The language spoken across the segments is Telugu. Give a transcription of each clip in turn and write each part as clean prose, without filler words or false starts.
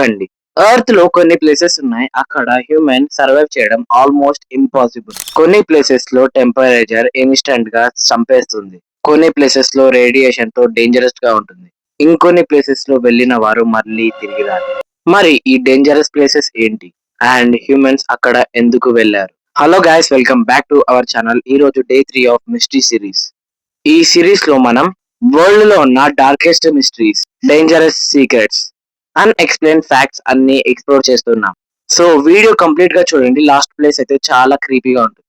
అండి. ఎర్త్ లో కొన్ని ప్లేసెస్ ఉన్నాయి. అక్కడ హ్యూమన్ సర్వైవ్ చేయడం ఆల్మోస్ట్ ఇంపాసిబుల్. కొన్ని ప్లేసెస్ లో టెంపరేచర్ ఇన్స్టంట్ గా చంపేస్తుంది. కొన్ని ప్లేసెస్ లో రేడియేషన్ తో డేంజరస్ గా ఉంటుంది. ఇంకొన్ని ప్లేసెస్ లో వెళ్ళిన వారు మళ్ళీ తిరిగి రారు. మరి ఈ డేంజరస్ ప్లేసెస్ ఏంటి? అండ్ హ్యూమన్స్ అక్కడ ఎందుకు వెళ్లారు? Hello guys, welcome back to our channel. ఈ రోజు డే 3 ఆఫ్ మిస్టరీ సిరీస్. ఈ సిరీస్ లో మనం వరల్డ్ లో ఉన్న darkest mysteries, dangerous secrets, unexplained facts అన్ని ఎక్స్ప్లోర్ చేస్తున్నాం. సో వీడియో కంప్లీట్ గా చూడండి. లాస్ట్ ప్లేస్ అయితే చాలా క్రీపీగా ఉంటుంది.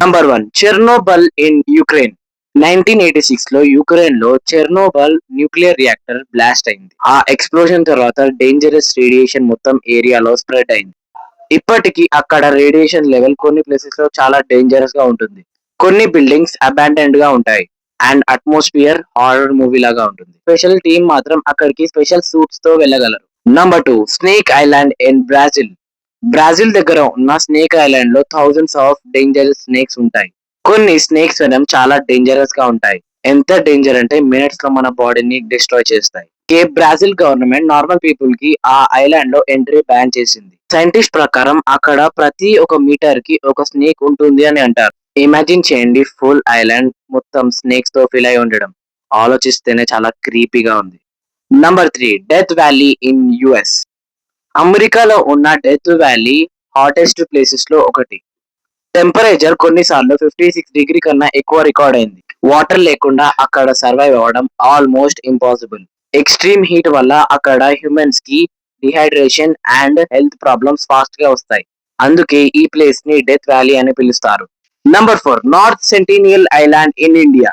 Number 1, చెర్నోబల్ in Ukraine. 1986 లో యుక్రెయిన్ లో చెర్నోబల్ న్యూక్లియర్ రియాక్టర్ బ్లాస్ట్ అయింది. ఆ ఎక్స్ప్లోజన్ తర్వాత డేంజరస్ రేడియేషన్ మొత్తం ఏరియాలో స్ప్రెడ్ అయింది. ఇప్పటికీ అక్కడ రేడియేషన్ లెవెల్ కొన్ని ప్లేసెస్ లో చాలా డేంజరస్ గా ఉంటుంది. కొన్ని బిల్డింగ్స్ అబాండన్డ్ గా ఉంటాయి. అండ్ అట్మాస్ఫియర్ హారర్ మూవీ లాగా ఉంటుంది. స్పెషల్ టీమ్ మాత్రం అక్కడికి స్పెషల్ సూట్స్ తో వెళ్ళగలరు. Number 2, snake island in Brazil. Brazil దగ్గర ఉన్న స్నేక్ ఐలాండ్ లో థౌజండ్స్ ఆఫ్ డేంజరస్ స్నేక్స్ ఉంటాయి. కొన్ని స్నేక్స్ వెనం చాలా డేంజరస్ గా ఉంటాయి. ఎంత డేంజర్ అంటే మినిట్స్ లో మన బాడీని డిస్ట్రాయ్ చేస్తాయి. బ్రాజిల్ గవర్నమెంట్ నార్మల్ పీపుల్ కి ఆ ఐలాండ్ లో ఎంట్రీ బ్యాన్ చేసింది. సైంటిస్ట్ ప్రకారం అక్కడ ప్రతి ఒక మీటర్ కి ఒక స్నేక్ ఉంటుంది అని అంటారు. ఇమాజిన్ చేయండి, ఫుల్ ఐలాండ్ మొత్తం స్నేక్స్ తో ఫిల్ అయి ఉండడం. ఆలోచిస్తేనే చాలా క్రీపీగా ఉంది. Number 3, death valley in US. అమెరికాలో ఉన్న డెత్ వ్యాలీ హాటెస్ట్ ప్లేసెస్ లో ఒకటి. టెంపరేచర్ కొన్నిసార్లు 56 డిగ్రీ కన్నా ఎక్కువ రికార్డ్ అయింది. వాటర్ లేకుండా అక్కడ సర్వైవ్ అవ్వడం ఆల్మోస్ట్ ఇంపాసిబుల్. ఎక్స్ట్రీమ్ హీట్ వల్ల అక్కడ హ్యూమన్స్ కి dehydration and health problems fast గా వస్తాయి. అందుకే ఈ ప్లేస్ ని డెత్ వ్యాలీ అని పిలుస్తారు. Number 4, north centennial island in India.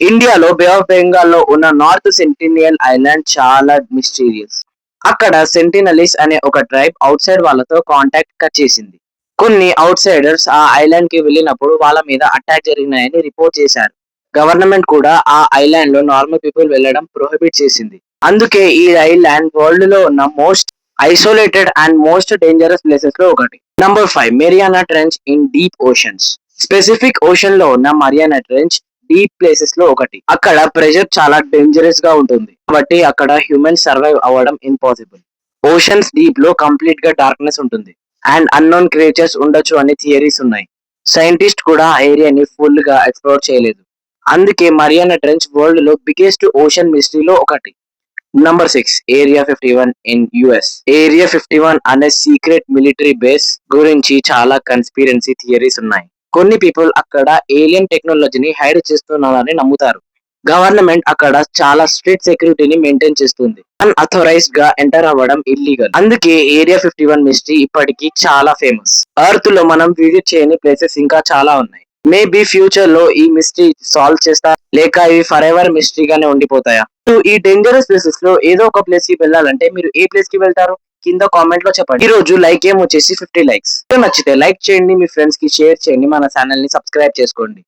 ఇండియాలో బే ఆఫ్ బెంగాల్ లో ఉన్న నార్త్ సెంటినియల్ ఐలాండ్ చాలా మిస్టీరియస్. అక్కడ సెంటినలీస్ అనే ఒక ట్రైబ్ అవుట్ సైడ్ వాళ్ళతో కాంటాక్ట్ కట్ చేసింది. కొన్ని అవుట్ సైడర్స్ ఆ ఐలాండ్ కి వెళ్ళినప్పుడు వాళ్ళ మీద అటాక్ జరిగినాయని రిపోర్ట్ చేశారు. గవర్నమెంట్ కూడా ఆ ఐలాండ్ లో నార్మల్ పీపుల్ వెళ్ళడం ప్రొహిబిట్ చేసింది. అందుకే ఈ ఐలాండ్ వరల్డ్ లో ఉన్న most isolated and most dangerous places లో ఒకటి. Number 5, Mariana trench in deep oceans. Specific ocean లో ఉన్న మరియానా ట్రెంచ్ డీప్ ప్లేసెస్ లో ఒకటి. అక్కడ ప్రెషర్ చాలా డేంజరస్ గా ఉంటుంది. కాబట్టి అక్కడ హ్యూమన్ సర్వైవ్ అవ్వడం ఇంపాసిబుల్. ఓషన్స్ డీప్ లో కంప్లీట్ గా డార్క్నెస్ ఉంటుంది. అండ్ అన్నోన్ క్రియేచర్స్ ఉండొచ్చు అని థియరీస్ ఉన్నాయి. సైంటిస్ట్ కూడా ఆ ఏరియాని ఫుల్ గా ఎక్స్ప్లోర్ చేయలేదు. అందుకే మరియానా ట్రెంచ్ వరల్డ్ లో బిగ్గెస్ట్ ఓషన్ మిస్టరీలో ఒకటి. Number 6, area 51 in US. Area 51 అనే సీక్రెట్ మిలిటరీ బేస్ గురించి చాలా కన్స్పిరెన్సీ థియరీస్ ఉన్నాయి. కొన్ని పీపుల్ అక్కడ ఏలియన్ టెక్నాలజీని హైడ్ చేస్తున్నారని నమ్ముతారు. గవర్నమెంట్ అక్కడ చాలా స్ట్రిక్ట్ సెక్యూరిటీని మెయింటైన్ చేస్తుంది. అన్అథరైజ్డ్ గా ఎంటర్ అవ్వడం ఇల్లీగల్. అందుకే ఏరియా 51 మిస్టరీ ఇప్పటికీ చాలా ఫేమస్. ఎర్త్ లో మనం విజిట్ చేయని ప్లేసెస్ ఇంకా చాలా ఉన్నాయి. మేబీ ఫ్యూచర్ లో ఈ మిస్టరీ సాల్వ్ చేస్తా, లేక ఇవి ఫర్ ఎవర్ మిస్టరీగానే ఉండిపోతాయా? ఈ డేంజరస్ ప్లేసెస్ లో ఏదో ఒక ప్లేస్ కి వెళ్ళాలంటే మీరు ఏ ప్లేస్ కి వెళ్తారు? కింద కామెంట్ లో చెప్పండి. ఈ రోజు లైక్ ఏం వచ్చేసి 50 లైక్స్. నచ్చితే లైక్ చేయండి, మీ ఫ్రెండ్స్ కి షేర్ చేయండి, మన ఛానల్ ని సబ్స్క్రైబ్ చేసుకోండి.